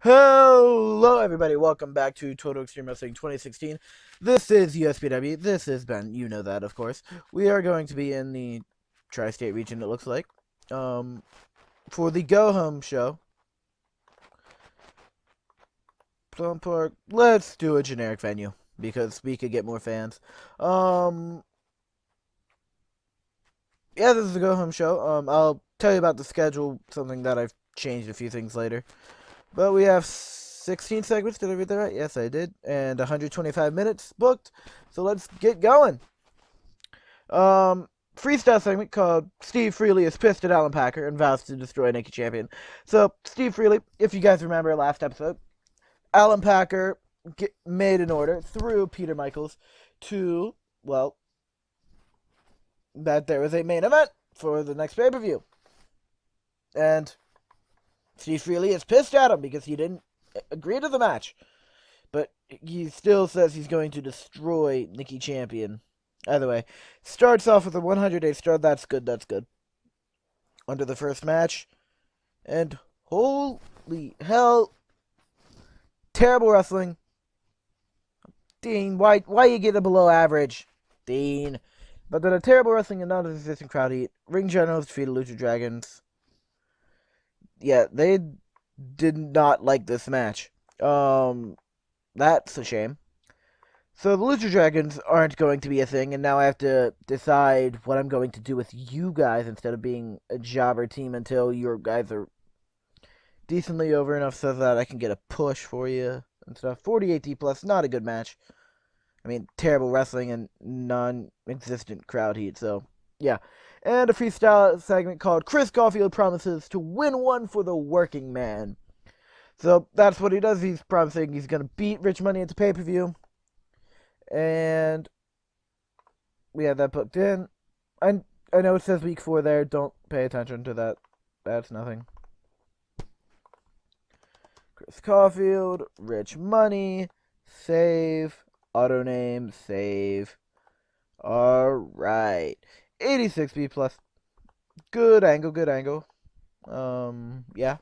Hello, everybody. Welcome back to Total Extreme Wrestling 2016. This is USPW. This is Ben. You know that, of course. We are going to be in the tri-state region, it looks like, for the go-home show. Plum Park. Let's do a generic venue because we could get more fans. Yeah, this is the go-home show. I'll tell you about the schedule, something that I've changed a few things later. But we have 16 segments. Did I read that right? Yes, I did. And 125 minutes booked. So let's get going. Freestyle segment called Steve Freely is pissed at Alan Packer and vows to destroy Nikki Champion. So, Steve Freely, if you guys remember last episode, Alan Packer made an order through Peter Michaels to, well, that there was a main event for the next pay-per-view. And Steve Freely is pissed at him because he didn't agree to the match. But he still says he's going to destroy Nikki Champion. Either way, starts off with a 100-day start. That's good, that's good. Under the first match. And holy hell. Terrible wrestling. Dean, why you get a below average? Dean. But then a terrible wrestling and non-existent crowd heat. Ring Generals defeated Lucha Dragons. Yeah, they did not like this match. That's a shame. So the Lucha Dragons aren't going to be a thing, and now I have to decide what I'm going to do with you guys instead of being a jobber team until your guys are decently over enough so that I can get a push for you and stuff. 48D plus, not a good match. I mean, terrible wrestling and non-existent crowd heat, so yeah. And a freestyle segment called Chris Caulfield Promises to Win One for the Working Man. So that's what he does. He's promising he's going to beat Rich Money at the pay-per-view. And we have that booked in. I know it says week 4 there. Don't pay attention to that. That's nothing. Chris Caulfield, Rich Money, save, auto name, save. Alright. 86B plus. Good angle, good angle. Yeah.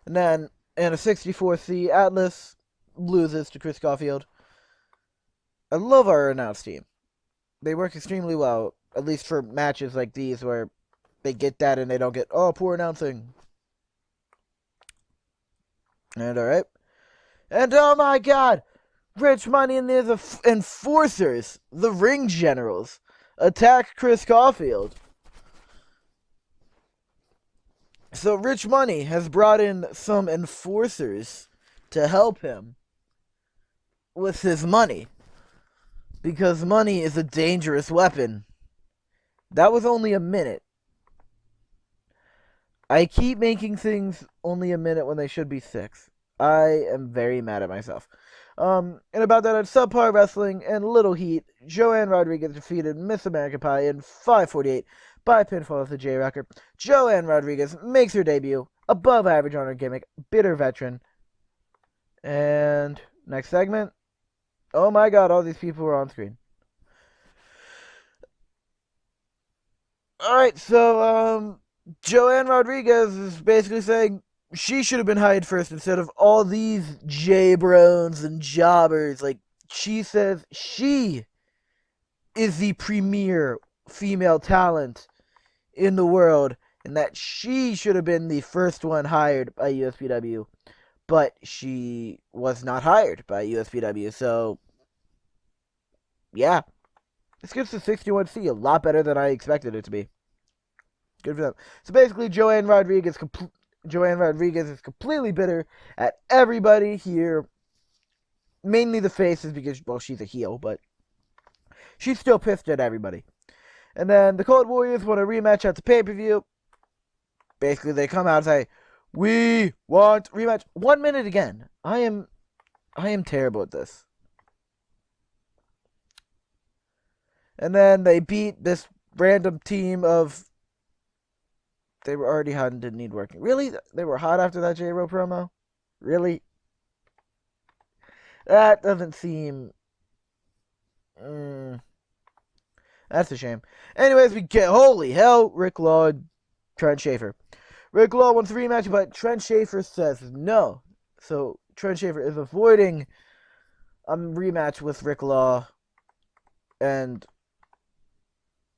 And then in a 64C, Atlas loses to Chris Caulfield. I love our announce team. They work extremely well, at least for matches like these where they get that and they don't get, oh, poor announcing. And alright. And oh my god! Rich Money and the enforcers, the Ring Generals, attack Chris Caulfield. So Rich Money has brought in some enforcers to help him with his money. Because money is a dangerous weapon. That was only a minute. I keep making things only a minute when they should be 6. I am very mad at myself. And about that, at Subpar Wrestling and Little Heat, Joanne Rodriguez defeated Miss America Pie in 5:48 by pinfall of the J-Rocker. Joanne Rodriguez makes her debut, above average on her gimmick, bitter veteran. And next segment. Oh my god, all these people were on screen. Alright, so, Joanne Rodriguez is basically saying she should have been hired first instead of all these J-Brones and jobbers. Like, she says she is the premier female talent in the world and that she should have been the first one hired by USPW. But she was not hired by USPW, so yeah. This gets to 61C, a lot better than I expected it to be. Good for them. So basically, Joanne Rodriguez is completely bitter at everybody here. Mainly the faces because, well, she's a heel, but she's still pissed at everybody. And then the Cold Warriors want a rematch at the pay-per-view. Basically, they come out and say, we want rematch. 1 minute again. I am terrible at this. And then they beat this random team of... They were already hot and didn't need working. Really? They were hot after that J-Ro promo? Really? That doesn't seem... That's a shame. Anyways, we get... Holy hell, Rick Law, Trent Schaefer. Rick Law wants a rematch, but Trent Schaefer says no. So Trent Schaefer is avoiding a rematch with Rick Law. And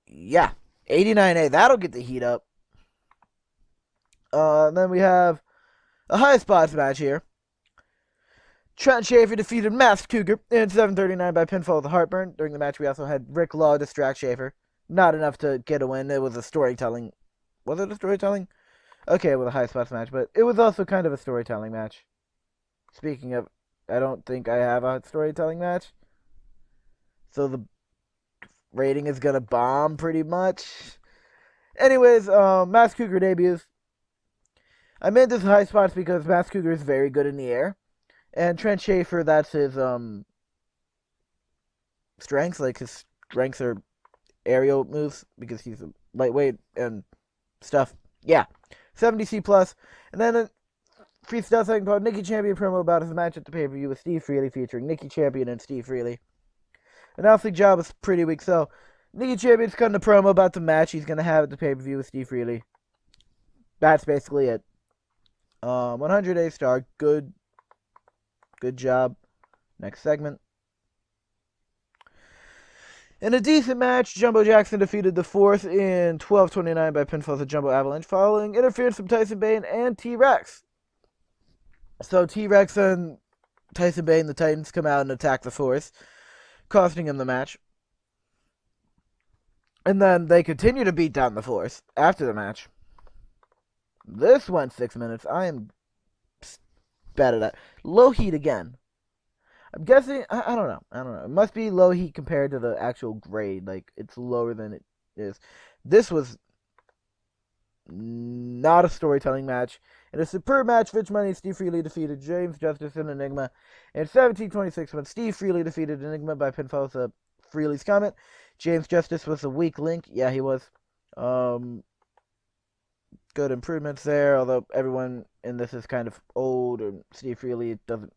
yeah, 89A, that'll get the heat up. Then we have a high spots match here. Trent Schaefer defeated Masked Cougar in 7:39 by pinfall with a heartburn. During the match, we also had Rick Law distract Schaefer. Not enough to get a win. It was a storytelling. Was it a storytelling? Okay, with a high spots match, but it was also kind of a storytelling match. Speaking of, I don't think I have a storytelling match. So the rating is gonna bomb pretty much. Anyways, Masked Cougar debuts. I made this high spots because Masked Cougar is very good in the air. And Trent Schaefer, that's his strengths. Like, his strengths are aerial moves because he's a lightweight and stuff. Yeah. 70C plus. And then a freestyle second called Nikki Champion promo about his match at the pay-per-view with Steve Freely featuring Nikki Champion and Steve Freely. Announcing job was pretty weak, so Nikki Champion's cutting a promo about the match he's going to have at the pay-per-view with Steve Freely. That's basically it. 100A star. Good job. Next segment. In a decent match, Jumbo Jackson defeated the Fourth in 12:29 by pinfall to Jumbo Avalanche following interference from Tyson Bane and T-Rex. So T-Rex and Tyson Bane, the Titans, come out and attack the Fourth, costing him the match. And then they continue to beat down the Fourth after the match. This went 6 minutes. I am bad at that. Low heat again. I'm guessing, I don't know. It must be low heat compared to the actual grade. Like, it's lower than it is. This was not a storytelling match. In a superb match, Rich Money and Steve Freely defeated James Justice and Enigma in 17:26 when Steve Freely defeated Enigma by pinfall to Freely's comment. James Justice was a weak link. Yeah, he was. Good improvements there, although everyone in this is kind of old, and Steve Freely doesn't.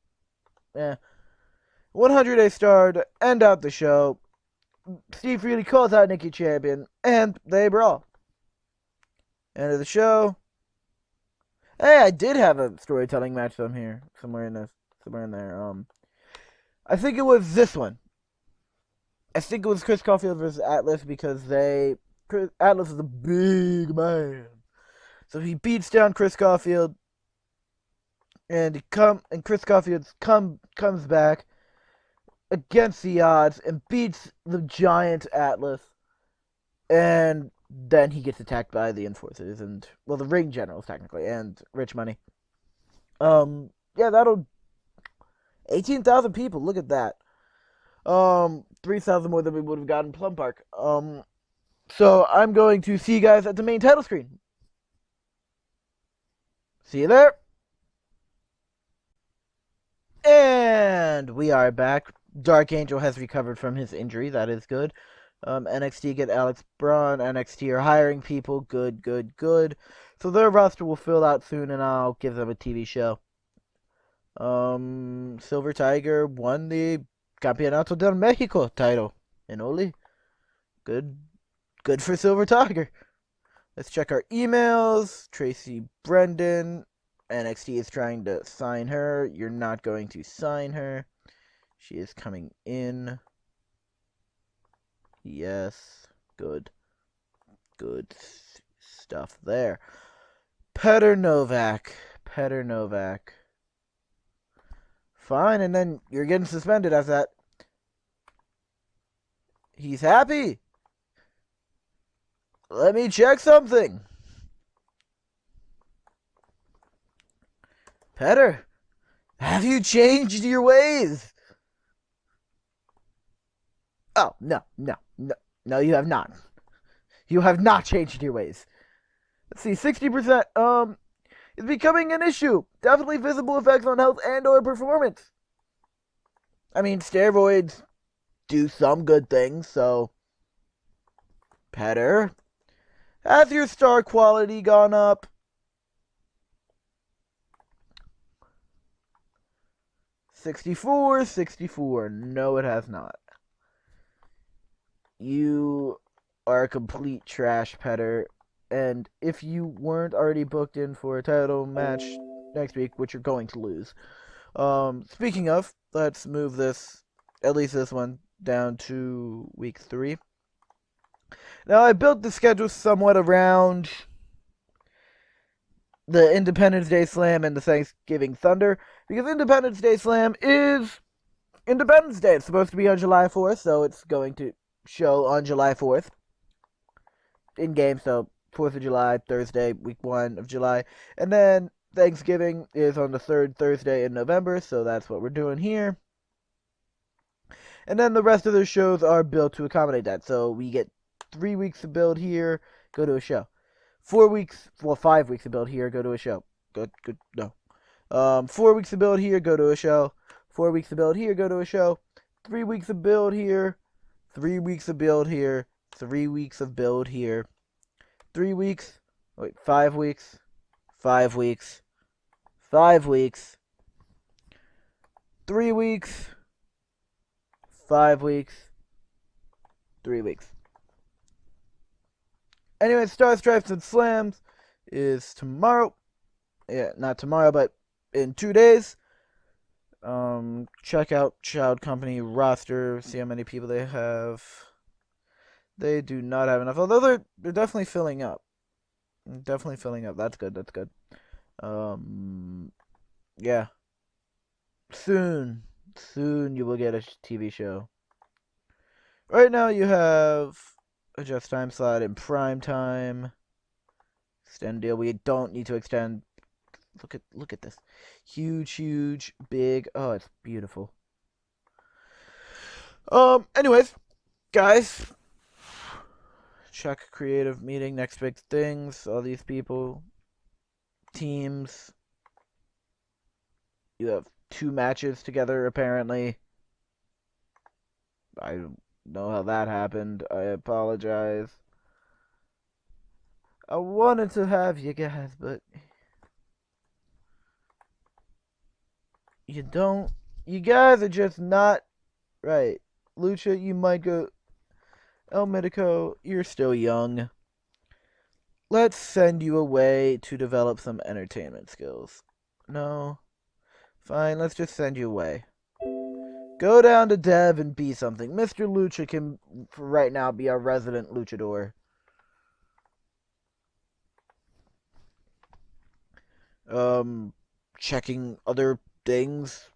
100A star to end out the show. Steve Freely calls out Nikki Champion, and they brawl. End of the show. Hey, I did have a storytelling match somewhere in there. I think it was this one. I think it was Chris Caulfield versus Atlas because Atlas is a big man. So he beats down Chris Caulfield, and Chris Caulfield comes back against the odds and beats the giant Atlas, and then he gets attacked by the enforcers and the ring generals technically and Rich Money. That'll 18,000 people. Look at that. 3,000 more than we would have gotten in Plum Park. So I'm going to see you guys at the main title screen. See you there. And we are back. Dark Angel has recovered from his injury. That is good. NXT get Alex Braun. NXT are hiring people. Good. So their roster will fill out soon, and I'll give them a TV show. Silver Tiger won the Campeonato del Mexico title in Oli. Good for Silver Tiger. Let's check our emails. Tracy Brendan. NXT is trying to sign her. You're not going to sign her. She is coming in. Yes. Good stuff there. Petr Novak. Fine, and then you're getting suspended after that. He's happy. Let me check something. Petr, have you changed your ways? Oh, no, you have not. You have not changed your ways. Let's see, 60%, is becoming an issue. Definitely visible effects on health and or performance. I mean, steroids do some good things, so Petr, has your star quality gone up? $64. No, it has not. You are a complete trash, Petr. And if you weren't already booked in for a title match next week, which you're going to lose. Speaking of, let's move this, at least this one, down to week 3. Now, I built the schedule somewhat around the Independence Day Slam and the Thanksgiving Thunder, because Independence Day Slam is Independence Day. It's supposed to be on July 4th, so it's going to show on July 4th in game, so 4th of July, Thursday, week 1 of July. And then Thanksgiving is on the 3rd Thursday in November, so that's what we're doing here. And then the rest of the shows are built to accommodate that. So we get 3 weeks to build here, go to a show. 4 weeks, well, 5 weeks to build here, go to a show. No. 4 weeks to build here, go to a show. 4 weeks to build here, go to a show. 3 weeks to build here. 3 weeks to build here. 3 weeks of build here. 3 weeks. Wait, 5 weeks. 5 weeks. 5 weeks. 3 weeks. 5 weeks. 3 weeks. Anyway, Star Stripes and Slams is tomorrow. Yeah, not tomorrow, but in 2 days. Check out Child Company roster. See how many people they have. They do not have enough, although they're definitely filling up. Definitely filling up. That's good. That's good. Yeah. Soon you will get a TV show. Right now you have a just time slot in prime time. Extend deal. We don't need to extend. Look at this. Huge, big. Oh, it's beautiful. Anyways, guys, check creative meeting, next big things, all these people, teams. You have 2 matches together, apparently. I don't know how that happened. I apologize. I wanted to have you guys, but you don't. You guys are just not right. Lucha, you might go. El Medico, you're still young. Let's send you away to develop some entertainment skills. No? Fine, let's just send you away. Go down to Dev and be something. Mr. Lucha can, for right now, be our resident luchador. Checking other things.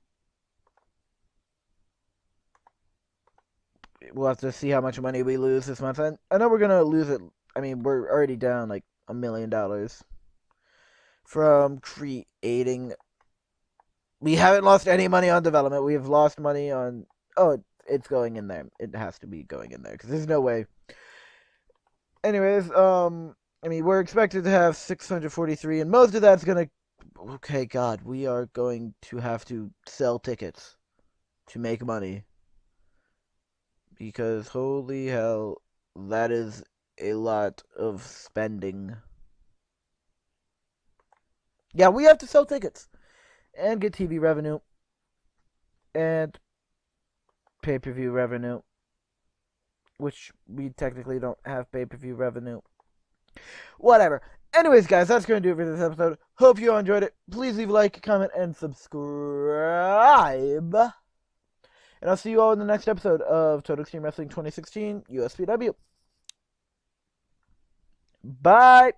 We'll have to see how much money we lose this month. I know we're gonna lose it. I mean, we're already down like $1 million from creating. We haven't lost any money on development. We have lost money on. Oh, it's going in there. It has to be going in there because there's no way. Anyways, I mean, we're expected to have 643, and most of that's gonna. Okay, God, we are going to have to sell tickets to make money. Because holy hell, that is a lot of spending. Yeah, we have to sell tickets and get TV revenue and pay-per-view revenue, which we technically don't have pay-per-view revenue. Whatever. Anyways, guys, that's going to do it for this episode. Hope you all enjoyed it. Please leave a like, comment, and subscribe. And I'll see you all in the next episode of Total Extreme Wrestling 2016 USPW. Bye.